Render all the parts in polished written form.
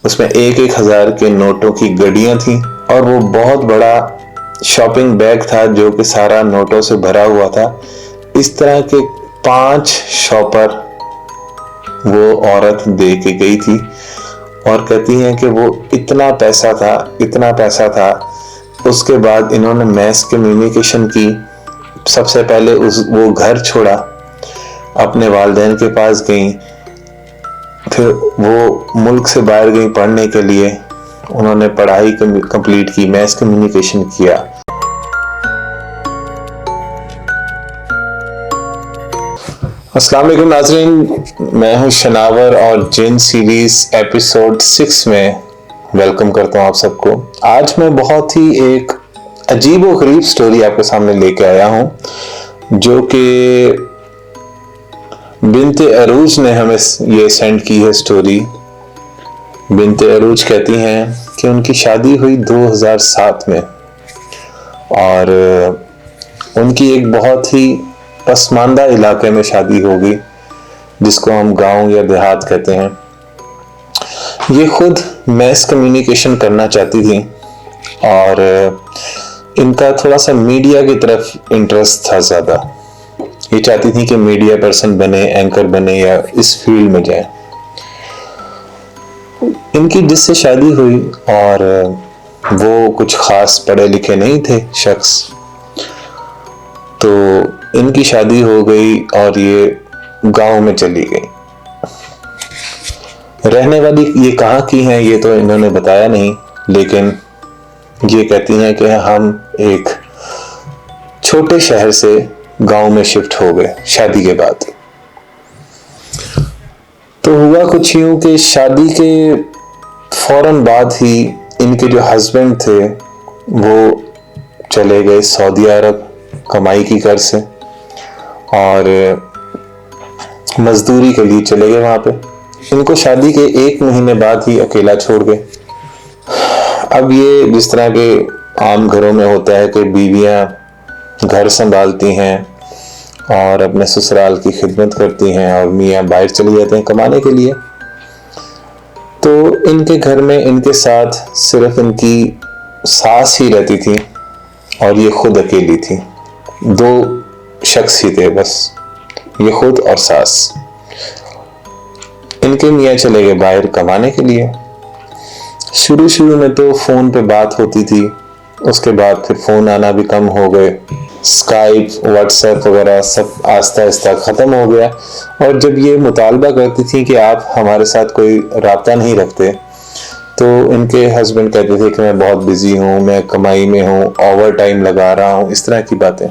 उसमें 1,000 के नोटों की गड्डियां थी और वो बहुत बड़ा शॉपिंग बैग था जो कि सारा नोटों से भरा हुआ था। इस तरह के 5 शॉपर वो औरत दे के गई थी और कहती हैं कि वो इतना पैसा था। उसके बाद इन्होंने मैस कम्युनिकेशन की। सबसे पहले वो घर छोड़ा, अपने वालिदैन के पास गई, फिर वो मुल्क से बाहर गई पढ़ने के लिए। उन्होंने पढ़ाई कंप्लीट की, मैस कम्युनिकेशन किया। अस्सलाम वालेकुम नाज़रीन, मैं हूं शनावर और जिन सीरीज एपिसोड 6 में वेलकम करता हूं आप सबको। आज मैं बहुत ही एक अजीब व गरीब स्टोरी आपके सामने लेके आया हूं जो कि बिन्ते अरूज ने हमें ये सेंड की है स्टोरी। बिन्ते अरूज कहती हैं कि उनकी शादी हुई 2007 में और उनकी एक बहुत ही पसमानदा इलाके में शादी होगी जिसको हम गांव या देहात कहते हैं। ये खुद मैस कम्युनिकेशन करना चाहती थी और इनका थोड़ा सा मीडिया की तरफ इंटरेस्ट था ज़्यादा। ये चाहती थी कि मीडिया पर्सन बने, एंकर बने या इस फील्ड में जाए। इनकी जिससे शादी हुई और वो कुछ खास पढ़े लिखे नहीं थे शख्स, तो इनकी शादी हो गई और ये गांव में चली गई। रहने वाली ये कहाँ की हैं ये तो इन्होंने बताया नहीं, लेकिन ये कहती हैं कि हम एक छोटे शहर से गांव में शिफ्ट हो गए शादी के बाद। तो हुआ कुछ यूं कि शादी के फौरन बाद ही इनके जो हस्बैंड थे वो चले गए सऊदी अरब कमाई की कर से और मजदूरी के लिए चले गए वहां पे। इनको शादी के 1 महीने बाद ही अकेला छोड़ गए। अब ये जिस तरह के आम घरों में होता है कि बीवियां घर संभालती हैं और अपने ससुराल की खिदमत करती हैं और मियाँ बाहर चले जाते हैं कमाने के लिए, तो इनके घर में इनके साथ सिर्फ इनकी सास ही रहती थी और ये खुद अकेली थी। 2 शख्स ही थे बस, ये खुद और सास। इनके मियाँ चले गए बाहर कमाने के लिए। शुरू में तो फोन पे बात होती थी, उसके बाद फिर फोन आना भी कम हो गए। स्काइप, व्हाट्सएप वगैरह सब आस्ता आस्ता ख़त्म हो गया। और जब ये मुतालबा करती थी कि आप हमारे साथ कोई राब्ता नहीं रखते, तो इनके हस्बैंड कहते थे कि मैं बहुत बिजी हूँ, मैं कमाई में हूँ, ओवर टाइम लगा रहा हूँ, इस तरह की बातें।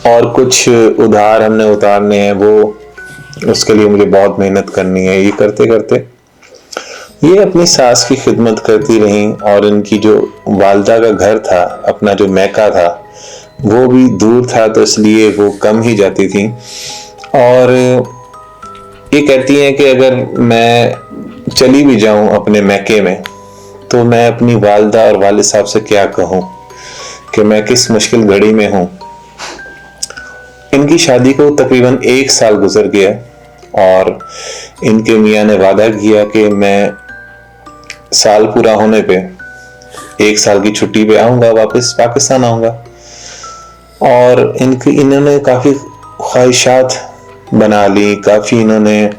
और कुछ उधार हमने उतारने हैं, वो उसके लिए मुझे बहुत मेहनत करनी है। ये करते करते ये अपनी सास की खिदमत करती रहीं और इनकी जो वालदा का घर था, अपना जो मैका था, वो भी दूर था, तो इसलिए वो कम ही जाती थी। और ये कहती हैं कि अगर मैं चली भी जाऊं अपने मैके में तो मैं अपनी वालदा और वालिद साहब से क्या कहूं कि मैं किस मुश्किल घड़ी में हूं। इनकी शादी को तकरीबन 1 साल गुजर गया और इनके मियाँ ने वादा किया कि मैं साल पूरा होने पे 1 साल की छुट्टी पे आऊंगा, वापस पाकिस्तान आऊंगा। और इन्होंने काफ़ी ख्वाहिशात बना ली, काफ़ी इन्होंने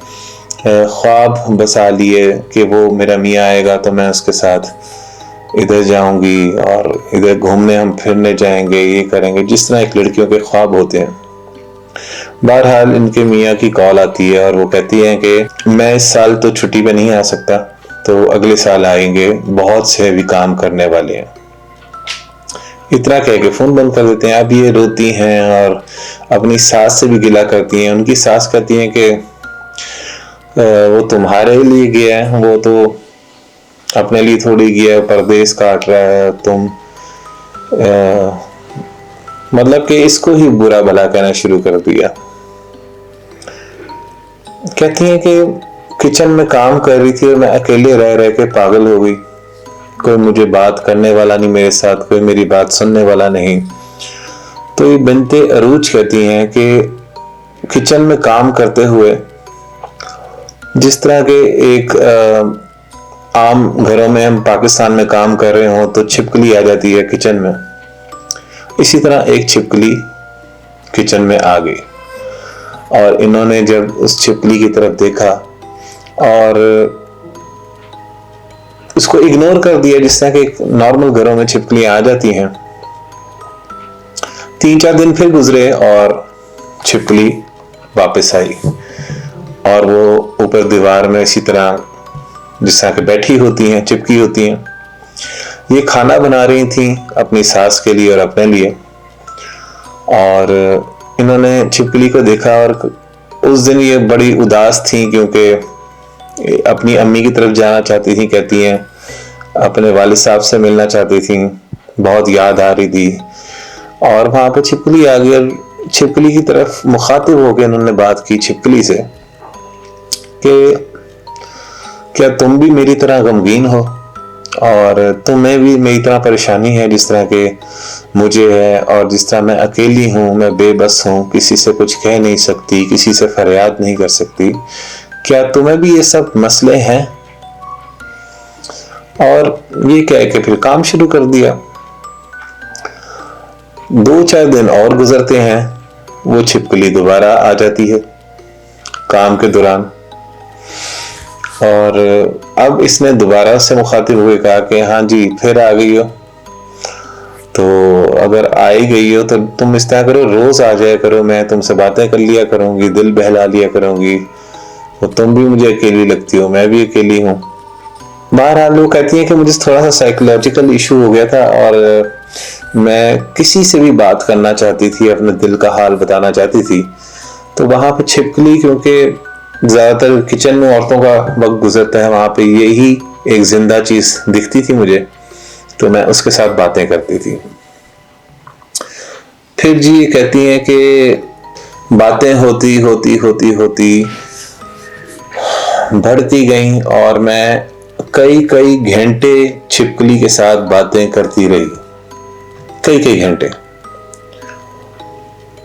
ख्वाब बसा लिए कि वो मेरा मियाँ आएगा तो मैं उसके साथ इधर जाऊंगी और इधर घूमने हम फिरने जाएंगे, ये करेंगे, जिस तरह एक लड़कियों के ख्वाब होते हैं। बहरहाल इनके मियाँ की कॉल आती है और वो कहती हैं कि मैं इस साल तो छुट्टी पे नहीं आ सकता, तो अगले साल आएंगे, बहुत से भी काम करने वाले हैं। इतना कह के फोन बंद कर देते हैं। अब ये रोती हैं और अपनी सास से भी गिला करती हैं। उनकी सास कहती हैं कि वो तुम्हारे लिए गया है, वो तो अपने लिए थोड़ी गया, परदेश काट रहा है, तुम मतलब कि इसको ही बुरा भला कहना शुरू कर दिया। कहती हैं कि किचन में काम कर रही थी और मैं अकेले रह रह के पागल हो गई। कोई मुझे बात करने वाला नहीं मेरे साथ, कोई मेरी बात सुनने वाला नहीं। तो ये बिन्ते अरूज कहती हैं कि किचन में काम करते हुए जिस तरह के एक आम घरों में हम पाकिस्तान में काम कर रहे हो तो छिपकली आ जाती है किचन में, इसी तरह एक छिपकली किचन में आ गई। और इन्होंने जब उस छिपकली की तरफ देखा और उसको इग्नोर कर दिया, जिस तरह के नॉर्मल घरों में छिपकलियां आ जाती हैं। 3-4 दिन फिर गुजरे और छिपकली वापस आई और वो ऊपर दीवार में इसी तरह जिस तरह के बैठी होती हैं, चिपकी होती हैं। ये खाना बना रही थी अपनी सास के लिए और अपने लिए। और इन्होंने छिपकली को देखा और उस दिन ये बड़ी उदास थी क्योंकि अपनी अम्मी की तरफ जाना चाहती थी, कहती हैं अपने वालिद साहब से मिलना चाहती थी, बहुत याद आ रही थी। और वहां पे छिपकली आ गई और छिपकली की तरफ मुखातिब होकर इन्होंने बात की छिपकली से कि क्या तुम भी मेरी तरह गमगीन हो और तुम्हें भी मेरी तरह परेशानी है जिस तरह के मुझे है, और जिस तरह मैं अकेली हूँ, मैं बेबस हूँ, किसी से कुछ कह नहीं सकती, किसी से फरियाद नहीं कर सकती, क्या तुम्हें भी ये सब मसले हैं? और ये कह के फिर काम शुरू कर दिया। 2-4 दिन और गुजरते हैं, वो छिपकली दोबारा आ जाती है काम के दौरान। और अब इसने दोबारा से मुखातिब हुए कहा कि हाँ जी फिर आ गई हो, तो अगर आ ही गई हो तो तुम इस तरह करो, रोज आ जाया करो, मैं तुमसे बातें कर लिया करूंगी, दिल बहला लिया करूंगी, तो तुम भी मुझे अकेली लगती हो, मैं भी अकेली हूँ। बहरहाल वो कहती है कि मुझे थोड़ा सा साइकोलॉजिकल इशू हो गया था और मैं किसी से भी बात करना चाहती थी, अपने दिल का हाल बताना चाहती थी। तो वहां पे छिपकली, क्योंकि ज्यादातर किचन में औरतों का वक्त गुजरता है, वहां पे यही एक जिंदा चीज दिखती थी मुझे, तो मैं उसके साथ बातें करती थी। फिर जी ये कहती हैं कि बातें होती होती होती होती बढ़ती गई और मैं कई घंटे छिपकली के साथ बातें करती रही, कई घंटे।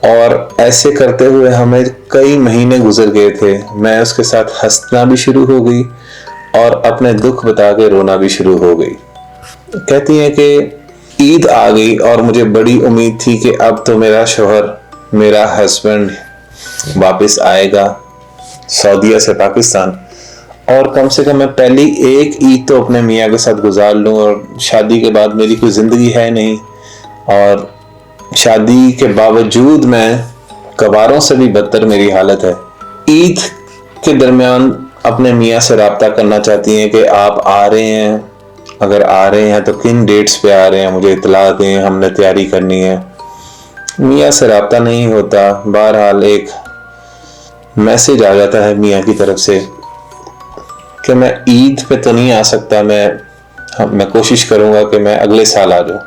और ऐसे करते हुए हमें कई महीने गुजर गए थे। मैं उसके साथ हंसना भी शुरू हो गई और अपने दुख बता के रोना भी शुरू हो गई। कहती हैं कि ईद आ गई और मुझे बड़ी उम्मीद थी कि अब तो मेरा शौहर, मेरा हस्बैंड वापस आएगा सऊदीया से पाकिस्तान, और कम से कम मैं पहली एक ईद तो अपने मियाँ के साथ गुजार लूँ। और शादी के बाद मेरी कोई जिंदगी है नहीं, और शादी के बावजूद मैं कबारों से भी बदतर मेरी हालत है। ईद के दरमियान अपने मियाँ से राब्ता करना चाहती हैं कि आप आ रहे हैं, अगर आ रहे हैं तो किन डेट्स पे आ रहे हैं, मुझे इतला दें, हमने तैयारी करनी है। मियाँ से राब्ता नहीं होता। बहरहाल एक मैसेज आ जाता है मियाँ की तरफ से कि मैं ईद पे तो नहीं आ सकता, मैं कोशिश करूंगा कि मैं अगले साल आ जाऊं,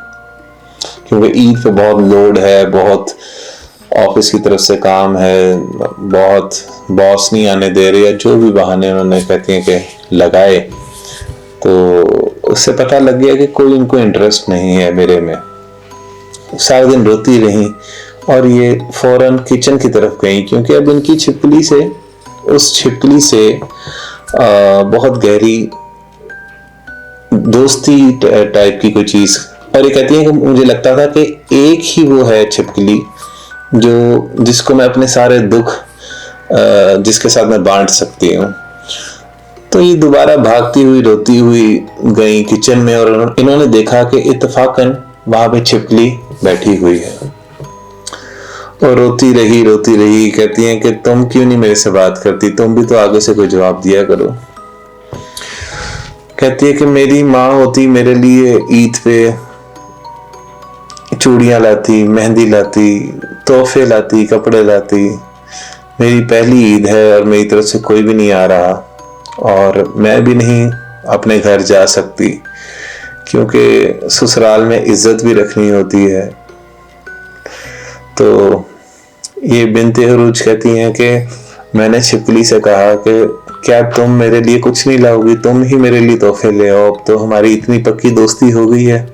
क्योंकि ईद पे बहुत लोड है, बहुत ऑफिस की तरफ से काम है, बहुत बॉस नहीं आने दे रहे, या जो भी बहाने उन्होंने कहती हैं कि लगाए, तो उससे पता लग गया कि कोई इनको इंटरेस्ट नहीं है मेरे में। सारा दिन रोती रही और ये फौरन किचन की तरफ गई, क्योंकि अब इनकी छिपकली से, उस छिपकली से बहुत गहरी दोस्ती टाइप की कोई चीज। और ये कहती है कि मुझे लगता था कि एक ही वो है छिपकली जिसको मैं अपने सारे दुख जिसके साथ मैं बांट सकती हूँ। तो ये दोबारा भागती हुई रोती हुई गई किचन में और इन्होंने देखा कि इत्तेफाकन वहां पे छिपकली बैठी हुई है और रोती रही। कहती हैं कि तुम क्यों नहीं मेरे से बात करती, तुम भी तो आगे से कोई जवाब दिया करो। कहती है कि मेरी माँ होती मेरे लिए ईद पे चूड़ियां लाती, मेहंदी लाती, तोहफे लाती, कपड़े लाती। मेरी पहली ईद है और मेरी तरफ से कोई भी नहीं आ रहा और मैं भी नहीं अपने घर जा सकती, क्योंकि ससुराल में इज्जत भी रखनी होती है। तो ये बिनते हुरूज कहती हैं कि मैंने छिपकली से कहा कि क्या तुम मेरे लिए कुछ नहीं लाओगी, तुम ही मेरे लिए तोहफे ले आओ, अब तो हमारी इतनी पक्की दोस्ती हो गई है।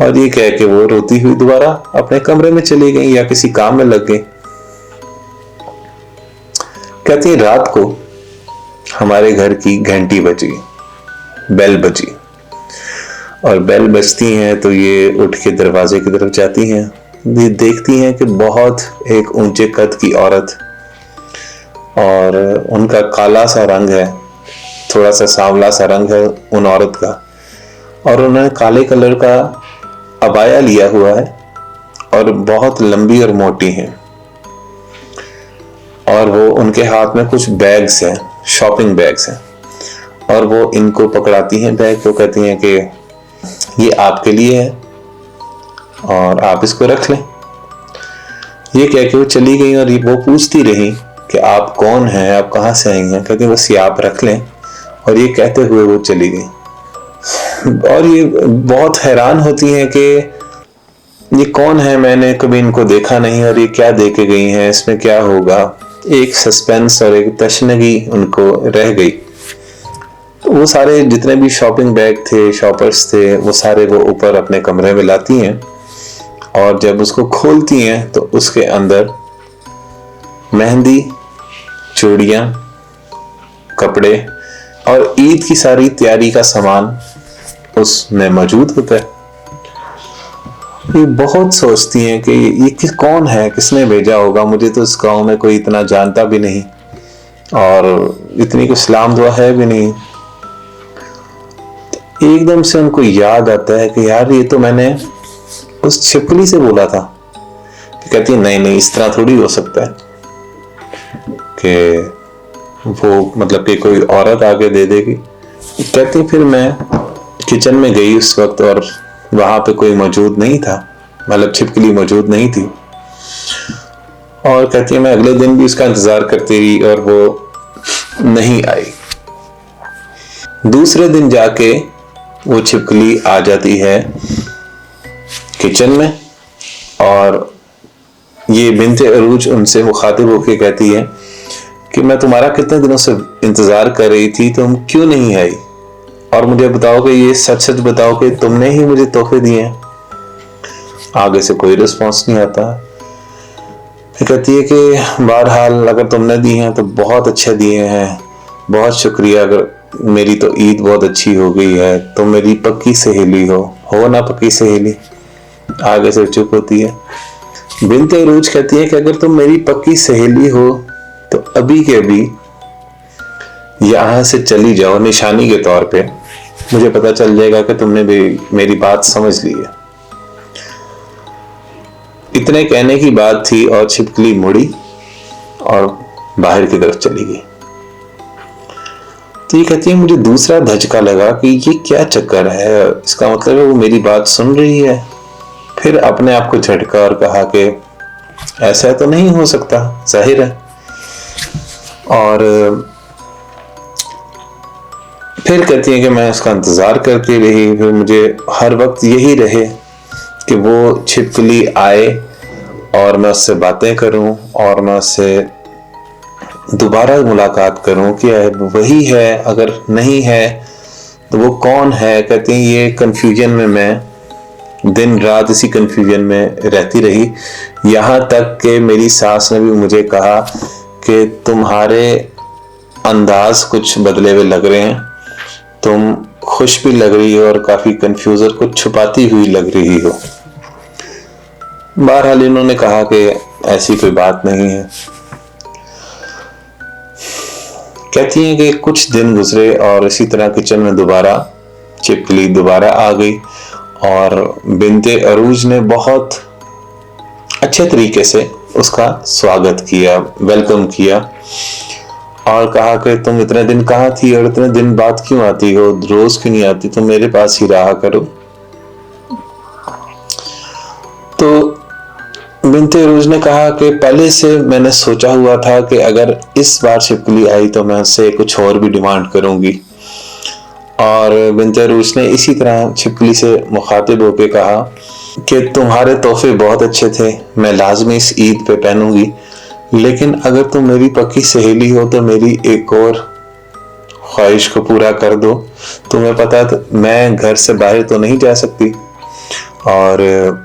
और ये कह के वो रोती हुई दोबारा अपने कमरे में चली गई या किसी काम में लग गई। कहती है रात को हमारे घर की घंटी बजी बेल बजी और बेल बजती हैं तो ये उठ के दरवाजे की तरफ जाती हैं। ये देखती हैं कि बहुत एक ऊंचे कद की औरत, और उनका काला सा रंग है, थोड़ा सा सांवला सा रंग है उन औरत का, और उन्होंने काले कलर का अबाया लिया हुआ है और बहुत लंबी और मोटी है, और वो उनके हाथ में कुछ बैग्स हैं, शॉपिंग बैग्स हैं, और वो इनको पकड़ाती हैं बैग को, कहती हैं कि ये आपके लिए है और आप इसको रख लें। ये कह के वो चली गई और वो पूछती रही कि आप कौन हैं, आप कहाँ से आई हैं। कहती बस ये आप रख लें, और ये कहते हुए वो चली गई। और ये बहुत हैरान होती हैं कि ये कौन है, मैंने कभी इनको देखा नहीं, और ये क्या दे के गई हैं, इसमें क्या होगा। एक सस्पेंस और एक तशनगी उनको रह गई। तो वो सारे जितने भी शॉपिंग बैग थे, शॉपर्स थे, वो सारे वो ऊपर अपने कमरे में लाती हैं, और जब उसको खोलती हैं तो उसके अंदर मेहंदी, चूड़ियाँ, कपड़े और ईद की सारी तैयारी का सामान उसमें मौजूद होता है। ये बहुत सोचती हैं कि ये कौन है, किसने भेजा होगा, मुझे तो इस गांव में कोई इतना जानता भी नहीं और इतनी कुछ सलाम दुआ है भी नहीं। एकदम से उनको याद आता है कि यार ये तो मैंने उस छिपकली से बोला था। कहती है नहीं, इस तरह थोड़ी हो सकता है कि वो मतलब कि कोई औरत आके दे देगी। कहती फिर मैं किचन में गई उस वक्त और वहां पे कोई मौजूद नहीं था, मतलब छिपकली मौजूद नहीं थी। और कहती है मैं अगले दिन भी उसका इंतजार करती रही और वो नहीं आई। दूसरे दिन जाके वो छिपकली आ जाती है किचन में, और ये बिन्ते अरूज उनसे मुखातिब होके कहती है कि मैं तुम्हारा कितने दिनों से इंतजार कर रही थी, तुम क्यों नहीं आई, और मुझे बताओ कि ये सच सच बताओ कि तुमने ही मुझे तोहफे दिए हैं। आगे से कोई रिस्पॉन्स नहीं आता। फिर कहती है कि बहरहाल अगर तुमने दिए हैं तो बहुत अच्छे दिए हैं, बहुत शुक्रिया, अगर मेरी तो ईद बहुत अच्छी हो गई है, तुम मेरी पक्की सहेली हो ना पक्की सहेली। आगे से चुप होती है। बिन्ते अरूज कहती है कि अगर तुम मेरी पक्की सहेली हो तो अभी के अभी यहां से चली जाओ, निशानी के तौर पे, मुझे पता चल जाएगा कि तुमने भी मेरी बात समझ ली है। इतने कहने की बात थी और छिपकली मुड़ी और बाहर की तरफ चली गई। तो ये कहती है मुझे दूसरा धचका लगा कि ये क्या चक्कर है, इसका मतलब है वो मेरी बात सुन रही है। फिर अपने आप को झटका और कहा कि ऐसा तो नहीं हो सकता, जाहिर है। और फिर कहती है कि मैं उसका इंतजार करती रही, फिर मुझे हर वक्त यही रहे कि वो छिपकली आए और मैं उससे बातें करूं और मैं उससे दोबारा मुलाकात करूं कि वही है, अगर नहीं है तो वो कौन है। कहती हैं ये कंफ्यूजन में मैं दिन रात इसी कंफ्यूजन में रहती रही, यहाँ तक कि मेरी सास ने भी मुझे कहा कि तुम्हारे अंदाज कुछ बदले हुए लग रहे हैं, तुम खुश भी लग रही हो और काफी कंफ्यूज और कुछ छुपाती हुई लग रही हो। बहरहाल इन्होंने कहा कि ऐसी कोई बात नहीं है। कहती हैं कि कुछ दिन गुजरे और इसी तरह किचन में दोबारा छिपकली दोबारा आ गई और बिन्ते अरूज ने बहुत अच्छे तरीके से उसका स्वागत किया, वेलकम किया और कहा कि तुम इतने दिन कहाँ थी और इतने दिन बाद क्यों आती हो, रोज क्यों नहीं आती, तुम मेरे पास ही रहा करो। तो बिन्ते अरूज ने कहा कि पहले से मैंने सोचा हुआ था कि अगर इस बार छिपकली आई तो मैं उससे कुछ और भी डिमांड करूंगी। और बिन्ते अरूज ने इसी तरह छिपकली से मुखातिब होकर कहा कि तुम्हारे तोहफे बहुत अच्छे थे, मैं लाजमी इस ईद पे पहनूंगी, लेकिन अगर तुम मेरी पक्की सहेली हो तो मेरी एक और ख्वाहिश को पूरा कर दो। तुम्हें पता है मैं घर से बाहर तो नहीं जा सकती, और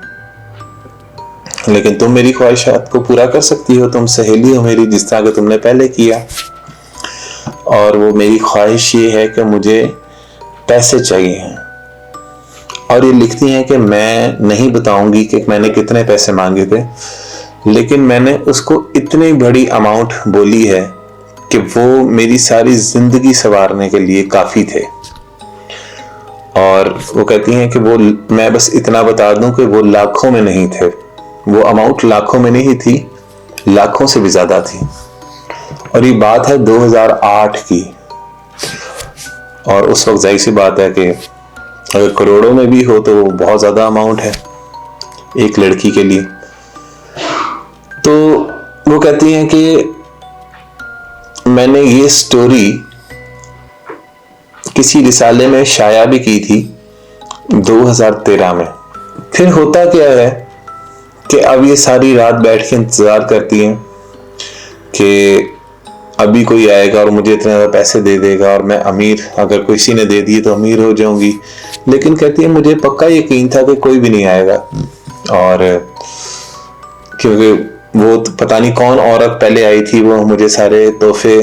लेकिन तुम मेरी ख्वाहिशात को पूरा कर सकती हो, तुम सहेली हो मेरी, जिस तरह que तुमने पहले किया। और वो मेरी ख्वाहिश ये है कि मुझे पैसे चाहिए और ये लिखती हैं कि मैं नहीं बताऊंगी कि मैंने कितने पैसे मांगे थे, लेकिन मैंने उसको इतनी बड़ी अमाउंट बोली है कि वो मेरी सारी जिंदगी संवारने के लिए काफी थे। और वो कहती हैं कि वो, मैं बस इतना बता दूं कि वो लाखों में नहीं थे, वो अमाउंट लाखों में नहीं थी, लाखों से भी ज्यादा थी। और ये बात है 2008 की। और उस वक्त जाहिर सी बात है कि अगर करोड़ों में भी हो तो वो बहुत ज्यादा अमाउंट है एक लड़की के लिए। तो वो कहती हैं कि मैंने ये स्टोरी किसी रिसाले में शाया भी की थी 2013 में। फिर होता क्या है कि अब ये सारी रात बैठ के इंतजार करती हैं कि अभी कोई आएगा और मुझे इतने ज़्यादा पैसे दे देगा और मैं अमीर, अगर किसी ने दे दिए तो अमीर हो जाऊंगी। लेकिन कहती है मुझे पक्का यकीन था कि कोई भी नहीं आएगा, और क्योंकि वो तो पता नहीं कौन औरत पहले आई थी, वो मुझे सारे तोहफे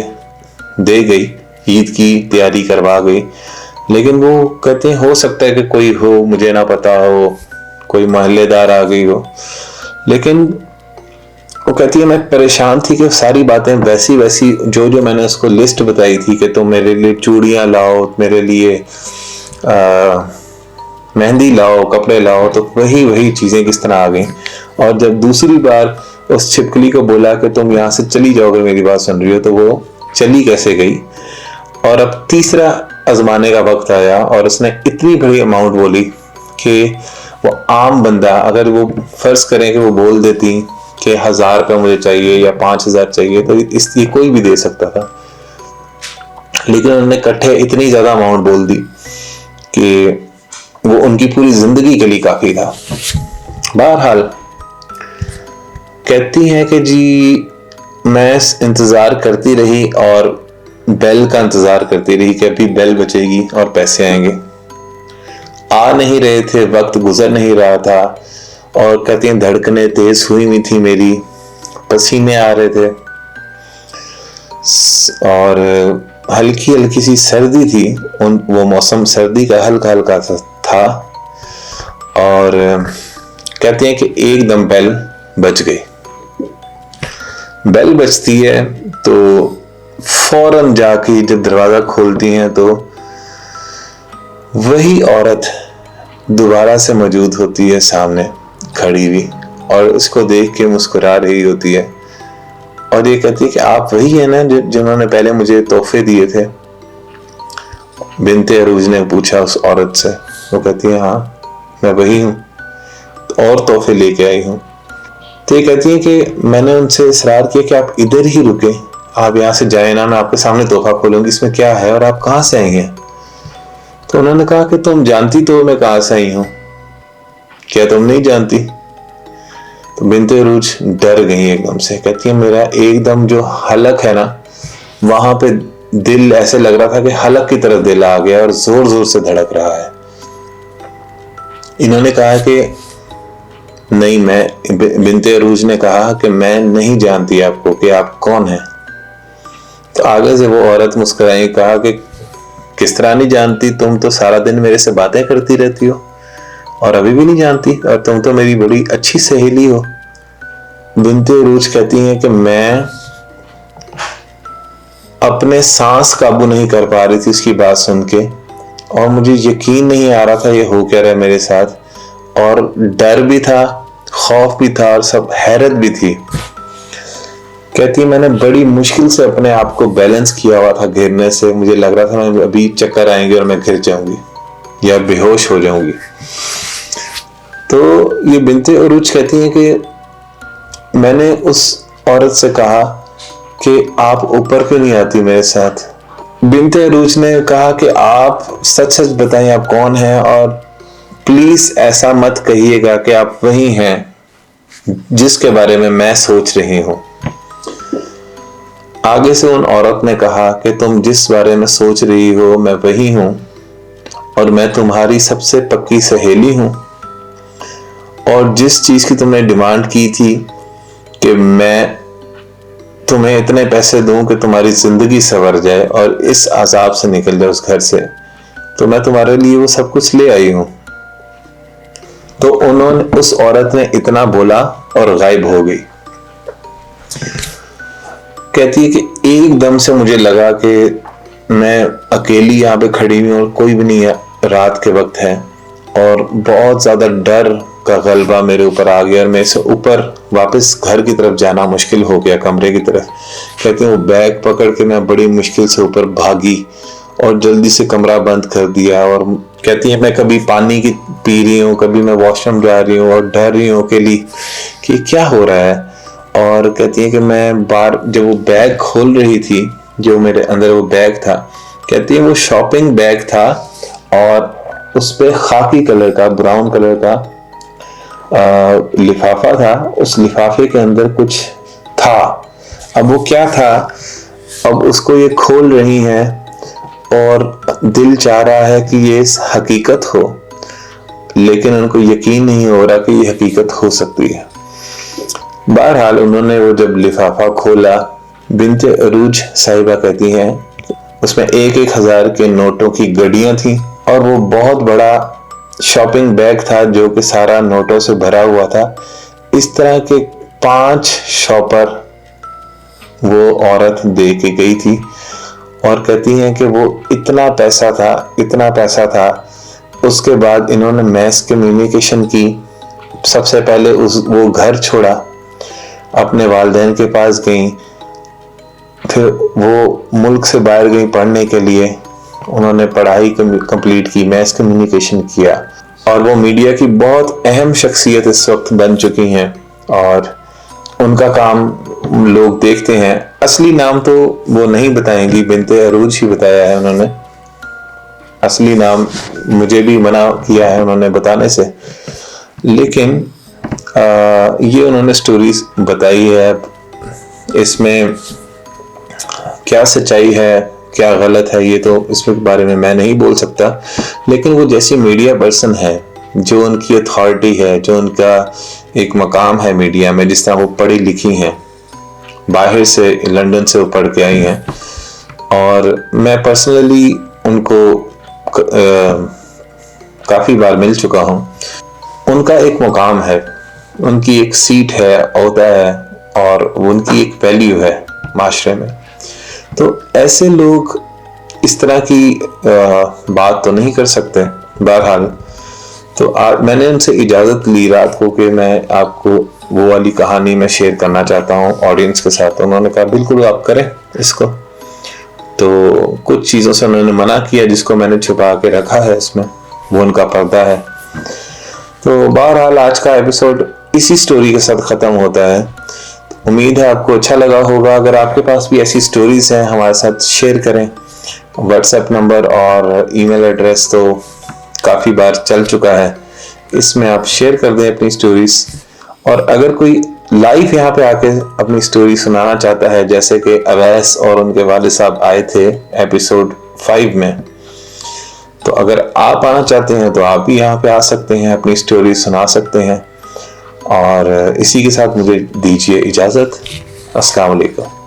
दे गई, ईद की तैयारी करवा गई। लेकिन वो कहते हैं हो सकता है कि कोई हो, मुझे ना पता हो, कोई मोहल्लेदार आ गई हो। लेकिन वो कहती है मैं परेशान थी कि सारी बातें वैसी वैसी जो जो मैंने उसको लिस्ट बताई थी कि तुम मेरे लिए चूड़ियाँ लाओ, मेरे लिए मेहंदी लाओ, कपड़े लाओ, तो वही वही चीज़ें किस तरह आ गई। और जब दूसरी बार उस छिपकली को बोला कि तुम यहाँ से चली जाओगे, मेरी बात सुन रही हो, तो वो चली कैसे गई। और अब तीसरा आजमाने का वक्त आया और उसने इतनी बड़ी अमाउंट बोली कि वो आम बंदा, अगर वो फर्ज करें कि वो बोल देती कि 1000 रुपये मुझे चाहिए या 5000 चाहिए, तो इसलिए कोई भी दे सकता था। लेकिन उन्होंने इकट्ठे इतनी ज्यादा अमाउंट बोल दी कि वो उनकी पूरी जिंदगी के लिए काफी था। बहरहाल कहती हैं कि जी मैं इंतजार करती रही और बेल का इंतजार करती रही कि अभी बेल बचेगी और पैसे आएंगे। आ नहीं रहे थे, वक्त गुजर नहीं रहा था। और कहती हैं धड़कनें तेज हुई हुई थी मेरी, पसीने आ रहे थे और हल्की हल्की सी सर्दी थी। वो मौसम सर्दी का हल्का हल्का था। और कहते हैं कि एकदम बेल बज गई। बेल बजती है तो फौरन जाके जब दरवाजा खोलती हैं तो वही औरत दोबारा से मौजूद होती है सामने खड़ी हुई, और उसको देख के मुस्कुरा रही होती है। और ये कहती है कि आप वही है ना जिन्होंने पहले मुझे तोहफे दिए थे। बिन्ते अरूज ने पूछा उस औरत से। वो कहती है हाँ मैं वही हूँ, और तोहफे लेके आई हूँ। तो ये कहती है कि मैंने उनसे इसरार किया कि आप इधर ही रुके, आप यहाँ से जाए ना, मैं आपके सामने तोहफा खोलूंगी, इसमें क्या है और आप कहाँ से आई हैं। तो उन्होंने कहा कि तुम जानती तो मैं कहाँ से आई हूँ, क्या तुम नहीं जानती। तो बिन्ते अरूज डर गई एकदम से। कहती है मेरा एकदम जो हलक है ना, वहां पे दिल ऐसे लग रहा था कि हलक की तरफ दिल आ गया और जोर जोर से धड़क रहा है। इन्होंने कहा कि नहीं, बिन्ते अरूज ने कहा कि मैं नहीं जानती आपको कि आप कौन हैं। तो आगे से वो औरत मुस्कुराई, कहा कि किस तरह नहीं जानती, तुम तो सारा दिन मेरे से बातें करती रहती हो और अभी भी नहीं जानती, और तुम तो मेरी बड़ी अच्छी सहेली हो। बिन्ते अरूज कहती हैं कि मैं अपने सांस काबू नहीं कर पा रही थी उसकी बात सुन के, और मुझे यकीन नहीं आ रहा था ये हो क्या रहा है मेरे साथ, और डर भी था, खौफ भी था और सब हैरत भी थी। कहती है मैंने बड़ी मुश्किल से अपने आप को बैलेंस किया हुआ था गिरने से। मुझे लग रहा था मैं अभी चक्कर आएंगे और मैं गिर जाऊंगी या बेहोश हो जाऊंगी। तो ये बिन्ते अरूज कहती हैं कि मैंने उस औरत से कहा कि आप ऊपर क्यों नहीं आती मेरे साथ। बिन्ते अरूज ने कहा कि आप सच सच बताएं आप कौन हैं, और प्लीज ऐसा मत कहिएगा कि आप वही हैं जिसके बारे में मैं सोच रही हूं। आगे से उन औरत ने कहा कि तुम जिस बारे में सोच रही हो मैं वही हूं, और मैं तुम्हारी सबसे पक्की सहेली हूं, और जिस चीज की तुमने डिमांड की थी कि मैं तुम्हें इतने पैसे दूं कि तुम्हारी जिंदगी संवर जाए और इस अजाब से निकल जाए उस घर से, तो मैं तुम्हारे लिए वो सब कुछ ले आई हूं। तो उस औरत ने इतना बोला और गायब हो गई। कहती है कि एकदम से मुझे लगा कि मैं अकेली यहाँ पे खड़ी हुई और कोई भी नहीं है, रात के वक्त है, और बहुत ज्यादा डर का गलबा मेरे ऊपर आ गया और मेरे से ऊपर वापस घर की तरफ जाना मुश्किल हो गया, कमरे की तरफ। कहते हैं वो बैग पकड़ के मैं बड़ी मुश्किल से ऊपर भागी और जल्दी से कमरा बंद कर दिया। और कहती है मैं कभी पानी की पी रही हूँ, कभी मैं वॉशरूम जा रही हूँ और डर रही हूँ अकेली कि क्या हो रहा है। और कहती है कि मैं बाहर जब वो बैग खोल रही थी, जो मेरे अंदर वो बैग था, कहती है वो शॉपिंग बैग था और उस पे खाकी कलर का, ब्राउन कलर का लिफाफा था। उस लिफाफे के अंदर कुछ था। अब वो क्या था, अब उसको ये खोल रही हैं और दिल चाह रहा है कि ये हकीकत हो, लेकिन उनको यकीन नहीं हो रहा कि ये हकीकत हो सकती है। बहरहाल उन्होंने वो जब लिफाफा खोला, बिन्ते अरूज साहिबा कहती हैं उसमें 1,000 के नोटों की गड्डियां थी और वो बहुत बड़ा शॉपिंग बैग था जो कि सारा नोटों से भरा हुआ था। इस तरह के 5 शॉपर वो औरत दे के गई थी और कहती हैं कि वो इतना पैसा था। उसके बाद इन्होंने मैस कम्युनिकेशन की। सबसे पहले वो घर छोड़ा, अपने वालिदैन के पास गई, फिर वो मुल्क से बाहर गई पढ़ने के लिए। उन्होंने पढ़ाई कंप्लीट की, मैस कम्युनिकेशन किया और वो मीडिया की बहुत अहम शख्सियत इस वक्त बन चुकी हैं और उनका काम लोग देखते हैं। असली नाम तो वो नहीं बताएंगी, बिन्ते अरूज ही बताया है उन्होंने। असली नाम मुझे भी मना किया है उन्होंने बताने से, लेकिन ये उन्होंने स्टोरीज बताई है। इसमें क्या सच्चाई है क्या गलत है ये तो इसके बारे में मैं नहीं बोल सकता, लेकिन वो जैसी मीडिया पर्सन है, जो उनकी अथॉरिटी है, जो उनका एक मकाम है मीडिया में, जिस तरह वो पढ़ी लिखी हैं, बाहर से लंदन से वो पढ़ के आई हैं और मैं पर्सनली उनको काफ़ी बार मिल चुका हूँ। उनका एक मुकाम है, उनकी एक सीट है, ओहदा है और उनकी एक वैल्यू है माशरे में। तो ऐसे लोग इस तरह की बात तो नहीं कर सकते। बहरहाल तो मैंने उनसे इजाज़त ली रात को कि मैं आपको वो वाली कहानी में शेयर करना चाहता हूँ ऑडियंस के साथ। उन्होंने कहा बिल्कुल आप करें इसको। तो कुछ चीज़ों से उन्होंने मना किया जिसको मैंने छुपा के रखा है इसमें, वो उनका पर्दा है। तो बहरहाल आज का एपिसोड इसी स्टोरी के साथ ख़त्म होता है। उम्मीद है आपको अच्छा लगा होगा। अगर आपके पास भी ऐसी स्टोरीज हैं हमारे साथ शेयर करें। व्हाट्सएप नंबर और ईमेल एड्रेस तो काफ़ी बार चल चुका है, इसमें आप शेयर कर दें अपनी स्टोरीज। और अगर कोई लाइव यहाँ पे आके अपनी स्टोरी सुनाना चाहता है, जैसे कि अवैस और उनके वालिद साहब आए थे एपिसोड 5 में, तो अगर आप आना चाहते हैं तो आप भी यहाँ पे आ सकते हैं, अपनी स्टोरी सुना सकते हैं। और इसी के साथ मुझे दीजिए इजाज़त। अस्सलाम वालेकुम।